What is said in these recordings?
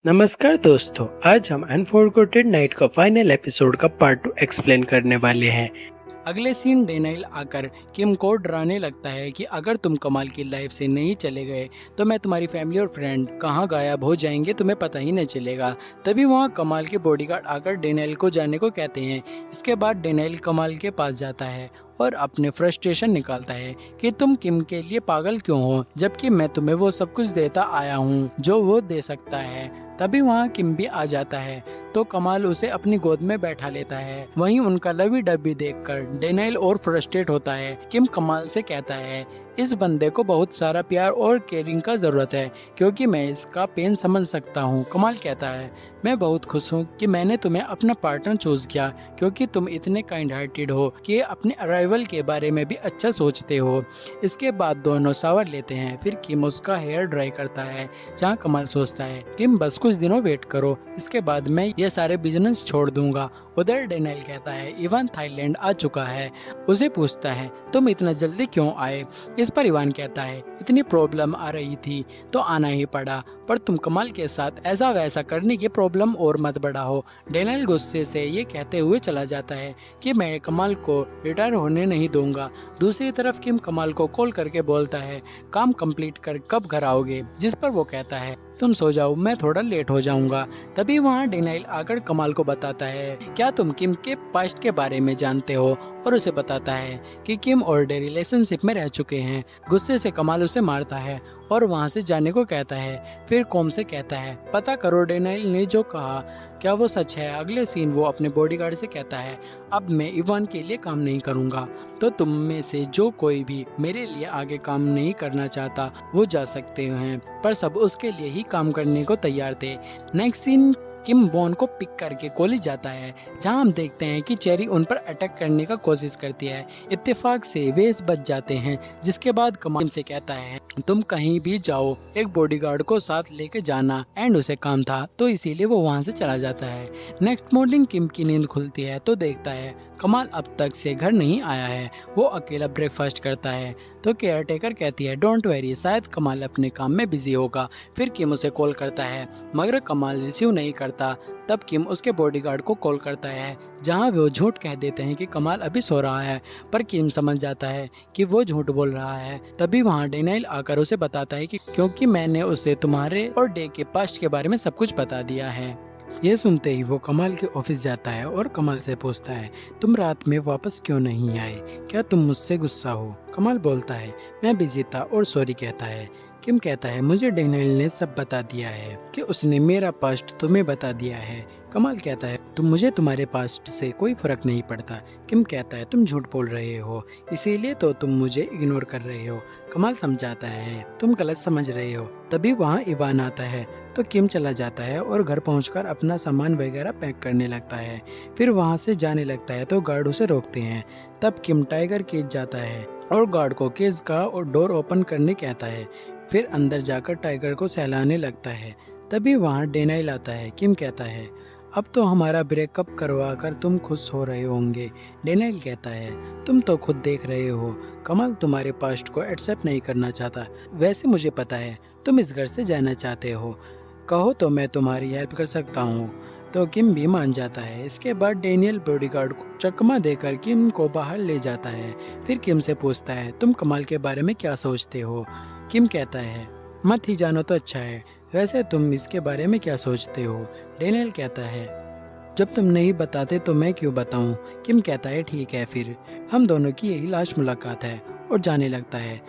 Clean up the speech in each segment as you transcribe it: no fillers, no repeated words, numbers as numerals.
नमस्कार दोस्तों, आज हम अनफॉरगॉटेन नाइट का फाइनल एपिसोड का पार्ट 2 एक्सप्लेन करने वाले हैं। अगले सीन डेनाइल आकर किम को डराने लगता है कि अगर तुम कमाल की लाइफ से नहीं चले गए तो मैं तुम्हारी फैमिली और फ्रेंड कहाँ गायब हो जाएंगे तुम्हें पता ही नहीं चलेगा। तभी वहाँ कमाल के बॉडीगार्ड आकर डेनाइल को जाने को कहते हैं। इसके बाद डेनाइल कमाल के पास जाता है और अपने फ्रस्ट्रेशन निकालता है कि तुम किम के लिए पागल क्यों हो, जबकि मैं तुम्हें वो सब कुछ देता आया हूँ जो वो दे सकता है। तभी वहाँ किम भी आ जाता है तो कमाल उसे अपनी गोद में बैठा लेता है। वहीं उनका लवी डब्बी देखकर डेनाइल और फ्रस्ट्रेट होता है। किम कमाल से कहता है इस बंदे को बहुत सारा प्यार और केयरिंग का जरूरत है क्योंकि मैं इसका पेन समझ सकता हूँ। कमाल कहता है मैं बहुत खुश हूँ कि मैंने तुम्हें अपना पार्टनर चूज किया क्योंकि तुम इतने काइंड हार्टेड हो कि अपने अराइवल के बारे में भी अच्छा सोचते हो। इसके बाद दोनों शावर लेते हैं। फिर किम उसका हेयर ड्राई करता है, जहाँ कमाल सोचता है किम बस कुछ दिनों वेट करो, इसके बाद मैं ये सारे बिजनेस छोड़ दूंगा। उधर डेनाइल कहता है इवान थाईलैंड आ चुका है। उसे पूछता है तुम इतना जल्दी क्यों आए। इस पर इवान कहता है इतनी प्रॉब्लम आ रही थी तो आना ही पड़ा, पर तुम कमाल के साथ ऐसा वैसा करने की प्रॉब्लम और मत बढ़ाओ। डेनाइल गुस्से से ये कहते हुए चला जाता है कि मैं कमाल को रिटायर होने नहीं दूंगा। दूसरी तरफ किम कमाल को कॉल करके बोलता है काम कंप्लीट कर कब घर आओगे, जिस पर वो कहता है तुम सो जाओ, मैं थोड़ा लेट हो जाऊंगा। तभी वहाँ डेनाइल आकर कमाल को बताता है क्या तुम किम के पास्ट के बारे में जानते हो, और उसे बताता है कि किम और डे रिलेशनशिप में रह चुके हैं। गुस्से से कमाल उसे मारता है और वहाँ से जाने को कहता है। फिर कॉम से कहता है पता करो डेनाइल ने जो कहा क्या वो सच है। अगले सीन वो अपने बॉडीगार्ड से कहता है अब मैं इवान के लिए काम नहीं करूँगा, तो तुम में से जो कोई भी मेरे लिए आगे काम नहीं करना चाहता वो जा सकते हैं। पर सब उसके लिए ही काम करने को तैयार थे। नेक्स्ट सीन किम बॉन को पिक करके कॉलेज जाता है, जहां हम देखते हैं कि चेरी उन पर अटैक करने का कोशिश करती है। इत्तेफाक से वे बच जाते हैं, जिसके बाद कमाल से कहता है तुम कहीं भी जाओ एक बॉडीगार्ड को साथ लेके जाना। एंड उसे काम था तो इसीलिए वो वहां से चला जाता है। नेक्स्ट मॉर्निंग किम की नींद खुलती है तो देखता है कमाल अब तक से घर नहीं आया है। वो अकेला ब्रेकफास्ट करता है तो केयर टेकर कहती है डोंट वेरी, शायद कमाल अपने काम में बिजी होगा। फिर किम उसे कॉल करता है मगर कमाल रिसीव नहीं करता। तब किम उसके बॉडीगार्ड को कॉल करता है, जहां वो झूठ कह देते हैं कि कमाल अभी सो रहा है, पर किम समझ जाता है कि वो झूठ बोल रहा है। तभी वहां डेनाइल आकर उसे बताता है कि क्योंकि मैंने उसे तुम्हारे और डे के पास्ट के बारे में सब कुछ बता दिया है। ये सुनते ही वो कमाल के ऑफिस जाता है और कमाल से पूछता है तुम रात में वापस क्यों नहीं आए, क्या तुम मुझसे गुस्सा हो। कमाल बोलता है मैं बिजी था और सॉरी कहता है। किम कहता है मुझे डेनियल ने सब बता दिया है कि उसने मेरा पास्ट तुम्हें बता दिया है। कमाल कहता है तुम मुझे तुम्हारे पास्ट से कोई फर्क नहीं पड़ता। किम कहता है तुम झूठ बोल रहे हो, इसीलिए तो तुम मुझे इग्नोर कर रहे हो। कमाल समझाता है तुम गलत समझ रहे हो। तभी वहाँ इवान आता है तो किम चला जाता है और घर पहुंचकर अपना सामान वगैरह पैक करने लगता है। फिर वहां से जाने लगता है तो गार्ड उसे रोकते हैं। तब किम टाइगर केज जाता है और गार्ड को केज का और डोर ओपन करने कहता है। फिर अंदर जाकर टाइगर को सहलाने लगता है। तभी वहाँ डेनाइल आता है। किम कहता है अब तो हमारा ब्रेकअप करवा कर तुम खुश हो रहे होंगे। डेनाइल कहता है तुम तो खुद देख रहे हो कमल तुम्हारे पास्ट को एक्सेप्ट नहीं करना चाहता। वैसे मुझे पता है तुम इस घर से जाना चाहते हो, कहो तो मैं तुम्हारी हेल्प कर सकता हूँ। तो किम भी मान जाता है। इसके बाद डेनियल बॉडीगार्ड को चकमा देकर किम को बाहर ले जाता है। फिर किम से पूछता है तुम कमाल के बारे में क्या सोचते हो। किम कहता है मत ही जानो तो अच्छा है, वैसे तुम इसके बारे में क्या सोचते हो। डेनियल कहता है जब तुम नहीं बताते तो मैं क्यों बताऊं। किम कहता है ठीक है, फिर हम दोनों की यही लास्ट मुलाकात है, और जाने लगता है।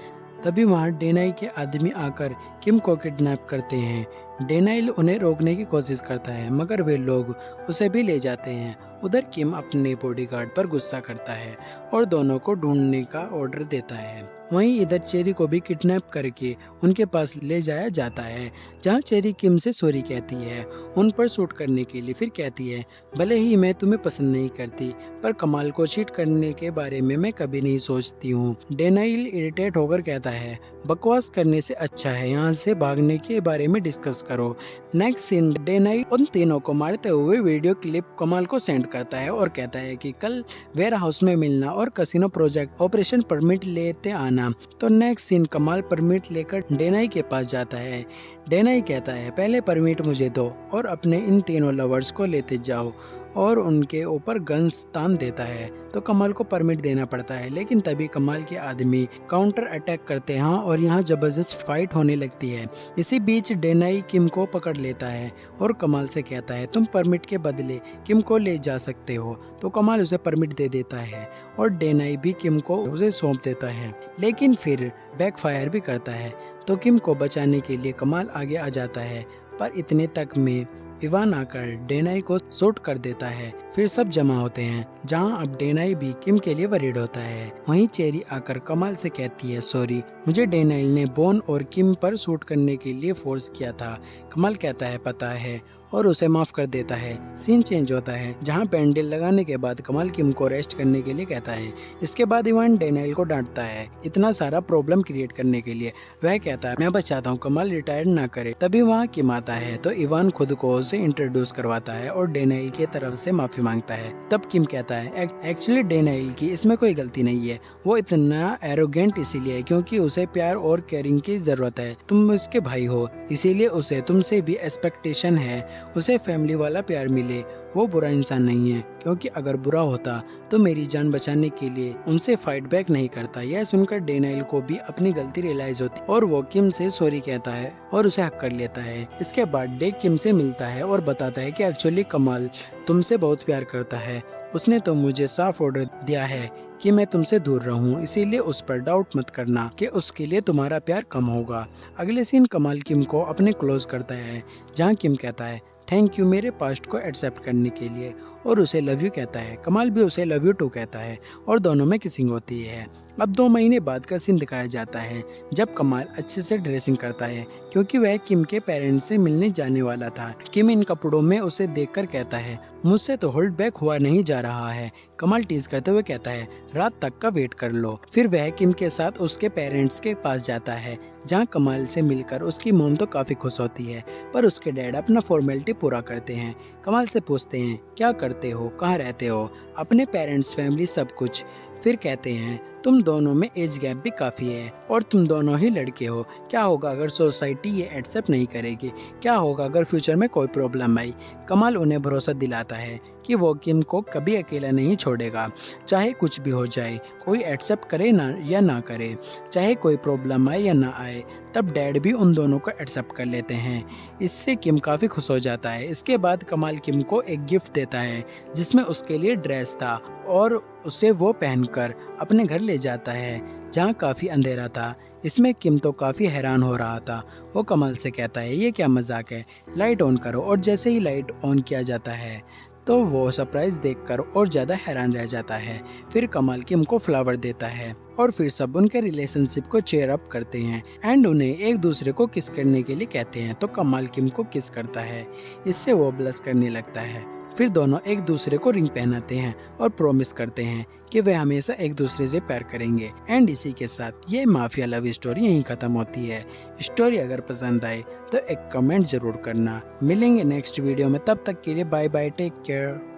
तभी वहाँ डेनाइल के आदमी आकर किम को किडनैप करते हैं। डेनाइल उन्हें रोकने की कोशिश करता है मगर वे लोग उसे भी ले जाते हैं। उधर किम अपने बॉडीगार्ड पर गुस्सा करता है और दोनों को ढूंढने का ऑर्डर देता है। वहीं इधर चेरी को भी किडनैप करके उनके पास ले जाया जाता है, जहां चेरी किम से सॉरी कहती है उन पर शूट करने के लिए। फिर कहती है भले ही मैं तुम्हें पसंद नहीं करती, पर कमाल को चीट करने के बारे में मैं कभी नहीं सोचती हूँ। डेनाइल इरिटेट होकर कहता है बकवास करने से अच्छा है यहाँ से भागने के बारे में डिस्कस करो। नेक्स्ट सीन, डेनाई उन तीनों को मारते हुए वीडियो क्लिप कमाल को सेंड करता है और कहता है कि कल वेयर हाउस में मिलना और कसिनो प्रोजेक्ट ऑपरेशन परमिट लेते आना। तो नेक्स्ट सीन, कमाल परमिट लेकर डेनाई के पास जाता है। डेनाई कहता है पहले परमिट मुझे दो और अपने इन तीनों लवर्स को लेते जाओ और उनके ऊपर गन्स तान देता है। तो कमाल को परमिट देना पड़ता है, लेकिन तभी कमाल के आदमी काउंटर अटैक करते हैं और यहाँ जबरदस्त फाइट होने लगती है। इसी बीच डेनाई किम को पकड़ लेता है और कमाल से कहता है तुम परमिट के बदले किम को ले जा सकते हो। तो कमाल उसे परमिट दे देता है और डेनाई भी किम को उसे सौंप देता है, लेकिन फिर बैकफायर भी करता है। तो किम को बचाने के लिए कमाल आगे आ जाता है, पर इतने तक में इवान आकर डेनाई को शूट कर देता है। फिर सब जमा होते हैं, जहां अब डेनाई भी किम के लिए वरीड होता है। वहीं चेरी आकर कमाल से कहती है सॉरी, मुझे डेनाई ने बोन और किम पर शूट करने के लिए फोर्स किया था। कमाल कहता है पता है और उसे माफ कर देता है। सीन चेंज होता है, जहां बैंडल लगाने के बाद कमाल किम को रेस्ट करने के लिए कहता है। इसके बाद इवान डेनाइल को डांटता है इतना सारा प्रॉब्लम क्रिएट करने के लिए। वह कहता है मैं बस चाहता हूँ कमाल रिटायर ना करे। तभी वहाँ किम आता है, तो इवान खुद को उसे इंट्रोड्यूस करवाता है और डेनाइल की तरफ से माफी मांगता है। तब किम कहता है एक्चुअली डेनाइल की इसमें कोई गलती नहीं है, वो इतना एरोगेंट इसीलिए है क्योंकि उसे प्यार और केयरिंग की जरूरत है। तुम उसके भाई हो, इसीलिए उसे तुमसे भी एक्सपेक्टेशन है उसे फैमिली वाला प्यार मिले। वो बुरा इंसान नहीं है, क्योंकि अगर बुरा होता तो मेरी जान बचाने के लिए उनसे फाइट बैक नहीं करता। यह सुनकर डेनाइल को भी अपनी गलती रियलाइज होती और वो किम से सॉरी कहता है और उसे हक कर लेता है। इसके बाद डे किम से मिलता है और बताता है कि एक्चुअली कमाल तुमसे बहुत प्यार करता है। उसने तो मुझे साफ ऑर्डर दिया है कि मैं तुमसे दूर रहूं, इसीलिए उस पर डाउट मत करना कि उसके लिए तुम्हारा प्यार कम होगा। अगले सीन, कमाल किम को अपने क्लोज करता है, जहां किम कहता है थैंक यू मेरे पास्ट को एक्सेप्ट करने के लिए और उसे लव यू कहता है। कमाल भी उसे लव यू टू कहता है और दोनों में किसिंग होती है। अब 2 महीने बाद का सीन दिखाया जाता है, जब कमाल अच्छे से ड्रेसिंग करता है क्योंकि वह किम के पेरेंट्स से मिलने जाने वाला था। किम इन कपड़ों में उसे देखकर कहता है मुझसे तो होल्ड बैक हुआ नहीं जा रहा है। कमाल टीज करते हुए कहता है रात तक का वेट कर लो। फिर वह किम के साथ उसके पेरेंट्स के पास जाता है, जहाँ कमाल से मिलकर उसकी मॉम तो काफी खुश होती है, पर उसके डैड अपना फॉर्मेलिटी पूरा करते हैं। कमाल से पूछते हैं क्या करते हो, कहाँ रहते हो, अपने पेरेंट्स, फैमिली, सब कुछ। फिर कहते हैं तुम दोनों में एज गैप भी काफ़ी है और तुम दोनों ही लड़के हो। क्या होगा अगर सोसाइटी ये एक्सेप्ट नहीं करेगी, क्या होगा अगर फ्यूचर में कोई प्रॉब्लम आई। कमाल उन्हें भरोसा दिलाता है कि वो किम को कभी अकेला नहीं छोड़ेगा, चाहे कुछ भी हो जाए, कोई एक्सेप्ट करे ना या ना करे, चाहे कोई प्रॉब्लम आए या ना आए। तब डैड भी उन दोनों को एक्सेप्ट कर लेते हैं। इससे किम काफ़ी खुश हो जाता है। इसके बाद कमाल किम को एक गिफ्ट देता है जिसमें उसके लिए ड्रेस था और उसे वो पहनकर अपने घर ले जाता है, जहाँ काफ़ी अंधेरा था। इसमें किम तो काफ़ी हैरान हो रहा था। वो कमाल से कहता है ये क्या मजाक है, लाइट ऑन करो। और जैसे ही लाइट ऑन किया जाता है तो वो सरप्राइज़ देखकर और ज़्यादा हैरान रह जाता है। फिर कमाल किम को फ्लावर देता है और फिर सब उनके रिलेशनशिप को चेयर अप करते हैं एंड उन्हें एक दूसरे को किस करने के लिए कहते हैं। तो कमाल किम को किस करता है, इससे वो ब्लश करने लगता है। फिर दोनों एक दूसरे को रिंग पहनाते हैं और प्रॉमिस करते हैं कि वे हमेशा एक दूसरे से प्यार करेंगे। एंड इसी के साथ ये माफिया लव स्टोरी यहीं खत्म होती है। स्टोरी अगर पसंद आए तो एक कमेंट जरूर करना। मिलेंगे नेक्स्ट वीडियो में, तब तक के लिए बाय बाय, टेक केयर।